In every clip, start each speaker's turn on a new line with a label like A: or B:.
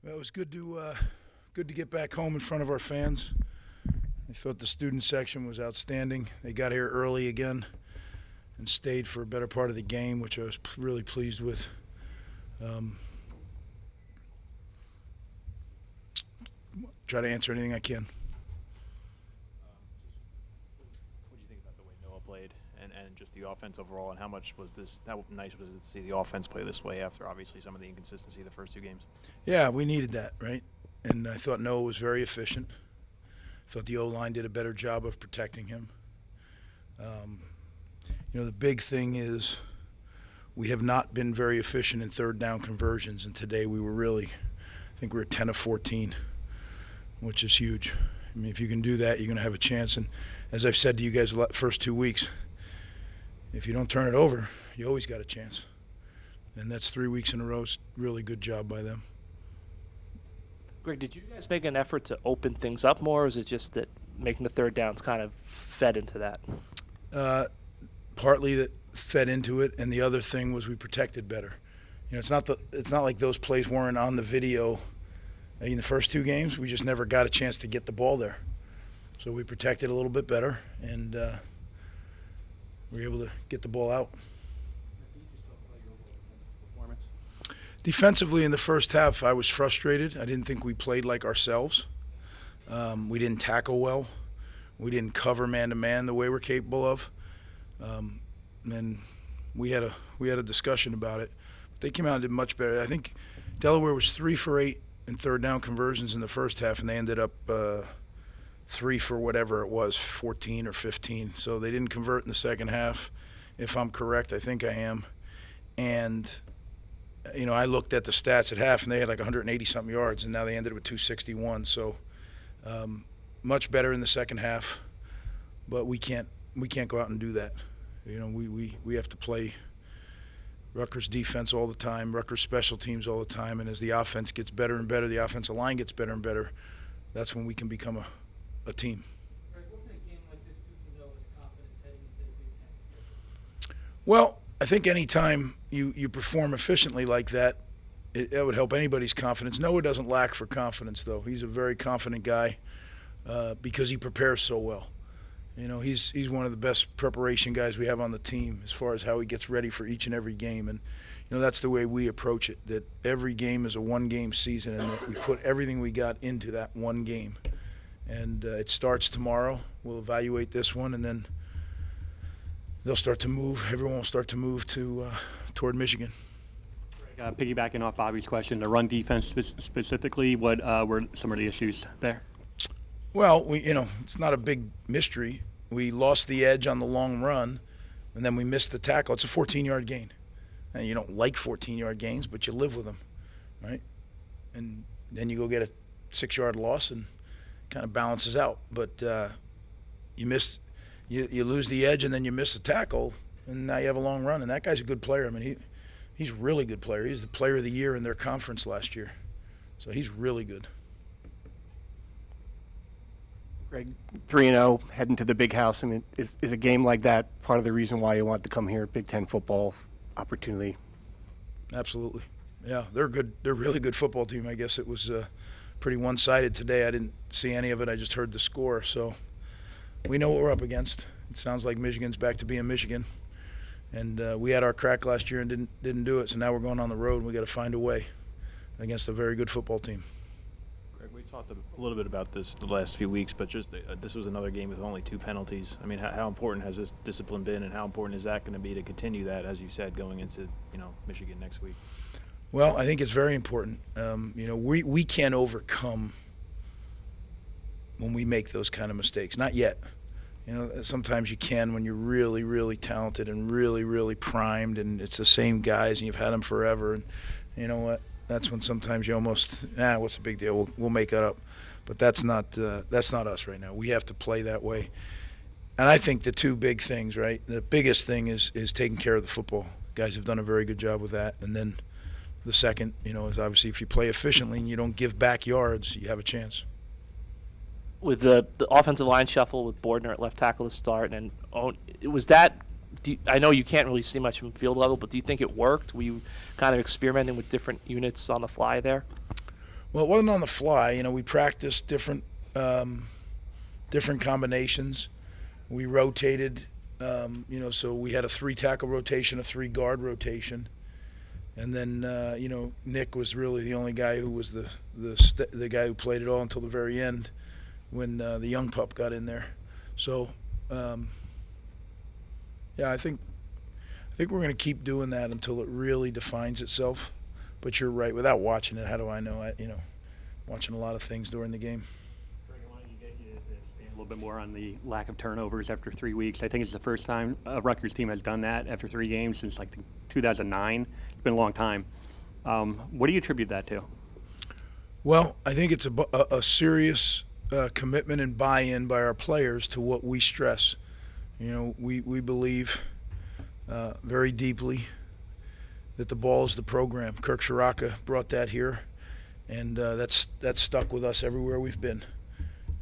A: Well, it was good to get back home in front of our fans. I thought the student section was outstanding. They got here early again and stayed for a better part of the game, which I was really pleased with. Try to answer anything I can.
B: What do you think about the way Noah played and just the offense overall, and how nice was it to see the offense play this way after obviously some of the inconsistency the first two games?
A: Yeah, we needed that, right? And I thought Noah was very efficient. I thought the O-line did a better job of protecting him. The big thing is we have not been very efficient in third down conversions, and today we were I think we were 10 of 14, which is huge. I mean, if you can do that, you're going to have a chance. And as I've said to you guys the first 2 weeks, if you don't turn it over, you always got a chance. And that's 3 weeks in a row. Really good job by them.
C: Greg, did you guys make an effort to open things up more, or is it just that making the third downs kind of fed into that?
A: Partly that fed into it, and the other thing was we protected better. It's not like those plays weren't on the video in the first two games. We just never got a chance to get the ball there. So we protected a little bit better, and we were able to get the ball out. Defensively in the first half, I was frustrated. I didn't think we played like ourselves. We didn't tackle well. We didn't cover man-to-man the way we're capable of. And we had a discussion about it. They came out and did much better. I think Delaware was 3 for 8 in third down conversions in the first half, and they ended up 3 for whatever it was, 14 or 15. So they didn't convert in the second half, if I'm correct. I think I am. And I looked at the stats at half, and they had like 180-something yards, and now they ended with 261. So much better in the second half, but we can't go out and do that. We have to play Rutgers defense all the time, Rutgers special teams all the time, and as the offense gets better and better, the offensive line gets better and better, that's when we can become a team.
D: Greg, what can a game like this do for Noah's confidence heading into the Big Ten schedule?
A: Well, I think any time you perform efficiently like that, it would help anybody's confidence. Noah doesn't lack for confidence, though. He's a very confident guy because he prepares so well. He's one of the best preparation guys we have on the team as far as how he gets ready for each and every game. And, that's the way we approach it, that every game is a one-game season and that we put everything we got into that one game. And it starts tomorrow. We'll evaluate this one, and then they'll start to move. Everyone will start to move toward Michigan.
E: Piggybacking off Bobby's question, the run defense specifically, what were some of the issues there?
A: Well, it's not a big mystery. We lost the edge on the long run, and then we missed the tackle. It's a 14-yard gain. And you don't like 14-yard gains, but you live with them, right? And then you go get a 6-yard loss and kind of balances out. But you lose the edge, and then you miss the tackle, and now you have a long run. And that guy's a good player. I mean, he's a really good player. He's the player of the year in their conference last year. So he's really good.
F: Greg, 3-0, heading to the big house. I mean, is a game like that part of the reason why you want to come here, Big Ten football opportunity?
A: Absolutely. Yeah, they're good. They're a really good football team. I guess it was pretty one-sided today. I didn't see any of it. I just heard the score. So we know what we're up against. It sounds like Michigan's back to being Michigan. And we had our crack last year and didn't do it. So now we're going on the road, and we got to find a way against a very good football team.
B: We talked a little bit about this the last few weeks, but just this was another game with only 2 penalties. I mean, how important has this discipline been, and how important is that going to be to continue that, as you said, going into Michigan next week?
A: Well, I think it's very important. We can't overcome when we make those kind of mistakes. Not yet. Sometimes you can when you're really, really talented and really, really primed, and it's the same guys, and you've had them forever. And you know what? That's when sometimes you almost, what's the big deal? We'll make it up. But that's not us right now. We have to play that way. And I think the two big things, right? The biggest thing is taking care of the football. Guys have done a very good job with that. And then the second, is obviously if you play efficiently and you don't give back yards, you have a chance.
C: With the offensive line shuffle with Bordner at left tackle to start, and was that? I know you can't really see much from field level, but do you think it worked? Were you kind of experimenting with different units on the fly there?
A: Well, it wasn't on the fly. You know, we practiced different combinations. We rotated. You know, so we had a 3-tackle rotation, a 3-guard rotation, and then you know, Nick was really the only guy who was the guy who played it all until the very end when the young pup got in there. So yeah, I think we're going to keep doing that until it really defines itself. But you're right. Without watching it, how do I know? You know, watching a lot of things during the game.
E: Greg, I wanted to get you to expand a little bit more on the lack of turnovers after 3 weeks. I think it's the first time a Rutgers team has done that after 3 games since like 2009. It's been a long time. What do you attribute that to?
A: Well, I think it's a serious commitment and buy-in by our players to what we stress. You know, we believe very deeply that the ball is the program. Kirk Shiraka brought that here, and that's stuck with us everywhere we've been.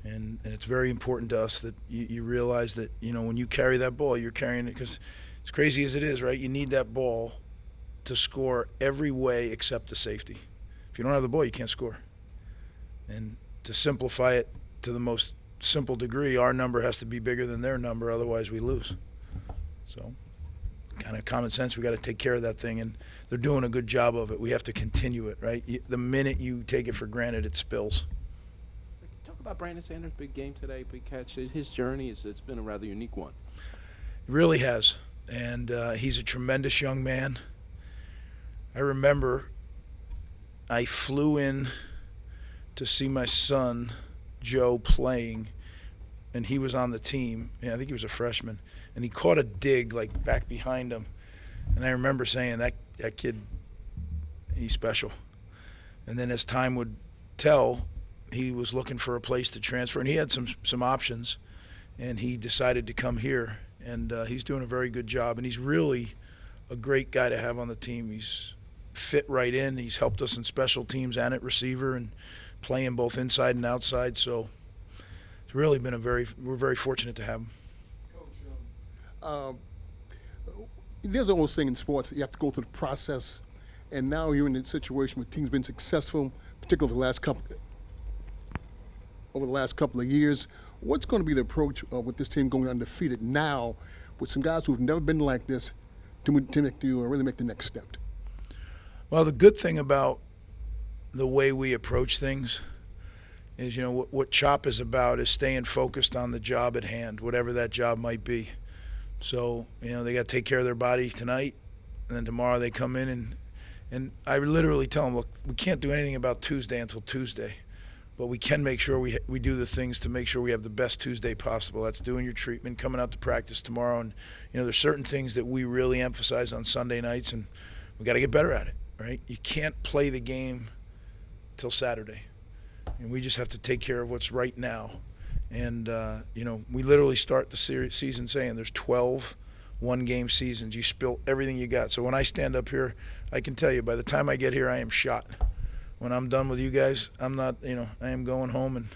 A: And it's very important to us that you realize that, you know, when you carry that ball, you're carrying it because, as crazy as it is, right, you need that ball to score every way except the safety. If you don't have the ball, you can't score. And to simplify it to the most simple degree, our number has to be bigger than their number, otherwise we lose. So kind of common sense, we got to take care of that thing, and they're doing a good job of it. We have to continue it, right? The minute you take it for granted, it spills.
G: Talk about Brandon Sanders' big game today, big catch. His journey, it's been a rather unique one.
A: It really has, and he's a tremendous young man. I remember I flew in to see my son, Joe, playing, and he was on the team. Yeah, I think he was a freshman, and he caught a dig like back behind him, and I remember saying that kid, he's special. And then as time would tell, he was looking for a place to transfer, and he had some options, and he decided to come here, and he's doing a very good job, and he's really a great guy to have on the team. He's fit right in. He's helped us in special teams and at receiver and playing both inside and outside. So it's really been we're very fortunate to have him.
H: Coach, there's an old saying in sports that you have to go through the process, and now you're in a situation where teams been successful, particularly over the last couple of years. What's going to be the approach with this team going undefeated now, with some guys who've never been like this, to really make the next step?
A: Well, the good thing about the way we approach things is, you know, what CHOP is about is staying focused on the job at hand, whatever that job might be. So, you know, they got to take care of their body tonight, and then tomorrow they come in and I literally tell them, look, we can't do anything about Tuesday until Tuesday, but we can make sure we do the things to make sure we have the best Tuesday possible. That's doing your treatment, coming out to practice tomorrow, and, you know, there's certain things that we really emphasize on Sunday nights, and we got to get better at it, right? You can't play the game till Saturday, and we just have to take care of what's right now. And you know, we literally start the season saying there's 12 one-game seasons. You spill everything you got. So when I stand up here, I can tell you by the time I get here, I am shot. When I'm done with you guys, I'm not, you know, I am going home and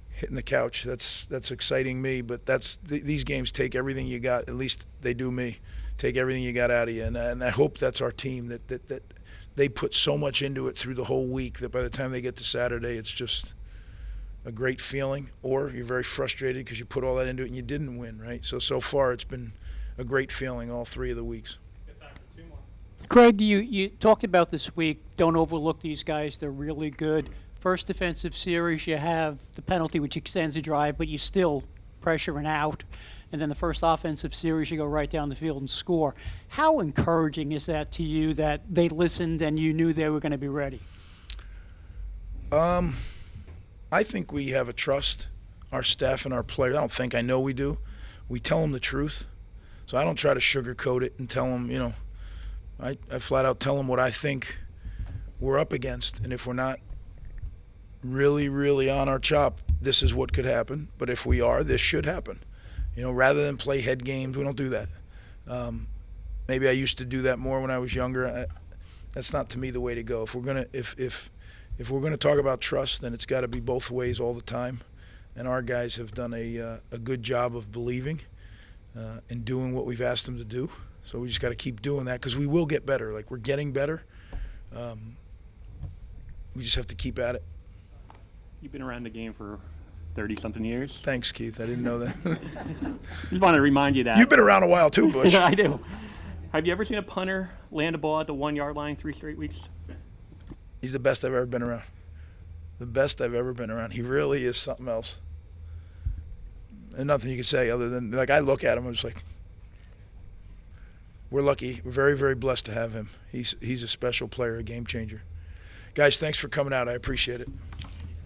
A: hitting the couch. That's exciting me, but these games take everything you got. At least they do me. Take everything you got out of you, and I hope that's our team, that they put so much into it through the whole week that by the time they get to Saturday, it's just a great feeling, or you're very frustrated because you put all that into it and you didn't win, right? So far it's been a great feeling all 3 of the weeks.
I: Greg, you talked about this week, don't overlook these guys, they're really good. First defensive series, you have the penalty which extends the drive, but you still pressure and out. And then the first offensive series, you go right down the field and score. How encouraging is that to you that they listened and you knew they were going to be ready?
A: I think we have a trust, our staff and our players. I don't think, I know we do. We tell them the truth. So I don't try to sugarcoat it and tell them, you know, I flat out tell them what I think we're up against. And if we're not really, really on our chop, this is what could happen. But if we are, this should happen. You know, rather than play head games, we don't do that. Maybe I used to do that more when I was younger. That's not, to me, the way to go. If we're gonna if we're gonna talk about trust, then it's got to be both ways all the time. And our guys have done a good job of believing and doing what we've asked them to do. So we just got to keep doing that because we will get better. Like, we're getting better. we just have to keep at it.
E: You've been around the game for 30-something years.
A: Thanks, Keith. I didn't know that.
E: Just want to remind you that.
A: You've been around a while too, Butch.
E: I do. Have you ever seen a punter land a ball at the 1-yard line 3 straight weeks?
A: He's the best I've ever been around. The best I've ever been around. He really is something else. And nothing you can say other than, like, I look at him, I'm just like, we're lucky. We're very, very blessed to have him. He's a special player, a game changer. Guys, thanks for coming out. I appreciate it.